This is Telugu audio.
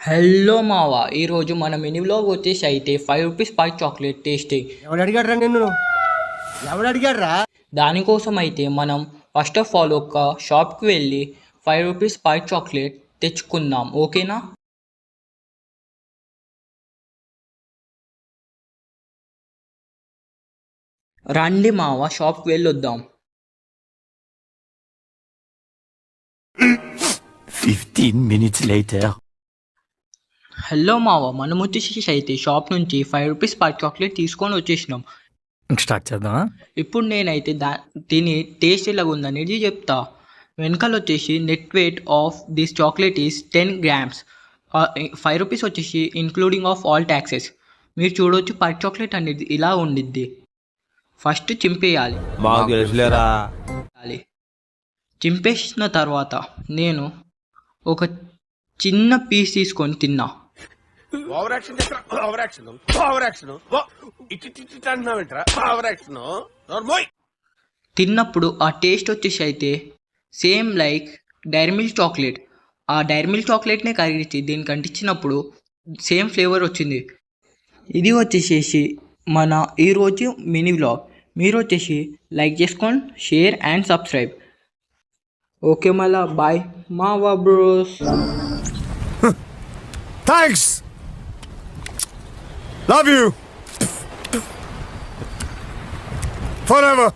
హలో మావా ఈరోజు మన మినీ వ్లాగ్ వచ్చేసి అయితే ₹5 స్పైస్ చాక్లెట్ టేస్టింగ్. ఎవడు అడిగాడ్రా నిన్ను? ఎవడు అడిగాడ్రా? దానికోసం అయితే మనం ఫస్ట్ ఆఫ్ ఆల్ ఒక షాప్కి వెళ్ళి ₹5 స్పైస్ చాక్లెట్ తెచ్చుకుందాం, ఓకేనా? రండి మావా, షాప్కి వెళ్ళొద్దాం. 15 minutes later. హలో మావా, మనం వచ్చేసి అయితే షాప్ నుంచి ₹5 స్పైస్ చాక్లెట్ తీసుకొని వచ్చేసినాం. స్టార్ట్ చేద్దామా? ఇప్పుడు నేనైతే దీని టేస్ట్ ఎలాగుందనేది చెప్తా. వెనకాల వచ్చేసి net weight of this chocolate is 10 grams. ₹5 వచ్చేసి ఇంక్లూడింగ్ ఆఫ్ ఆల్ ట్యాక్సెస్. మీరు చూడవచ్చు పర్ చాక్లెట్ అనేది ఇలా ఉండిద్ది. ఫస్ట్ చింపేయాలి. మాకు తెలుసులేరా. చింపేసిన తర్వాత నేను ఒక చిన్న పీస్ తీసుకొని తిన్నా. ఓవర్ యాక్షన్ చేస్తా. ఓవర్ యాక్షన్ ఓవర్ యాక్షన్ ఇట్టి అంటున్నావేంట్రా? Over action నోర్మోయ్. తిన్నప్పుడు ఆ టేస్ట్ వచ్చేసి అయితే same like Dairy Milk chocolate. ఆ డైరీ మిల్క్ చాక్లెట్నే కరిగించి దీనికి అంటించినప్పుడు సేమ్ ఫ్లేవర్ వచ్చింది. ఇది వచ్చేసేసి మన ఈరోజు మినీ వ్లాగ్. మీరు వచ్చేసి లైక్ చేసుకోండి, షేర్ అండ్ సబ్స్క్రైబ్. ఓకే మళ్ళా బాయ్ మావా bros. Thanks. Love you. Forever.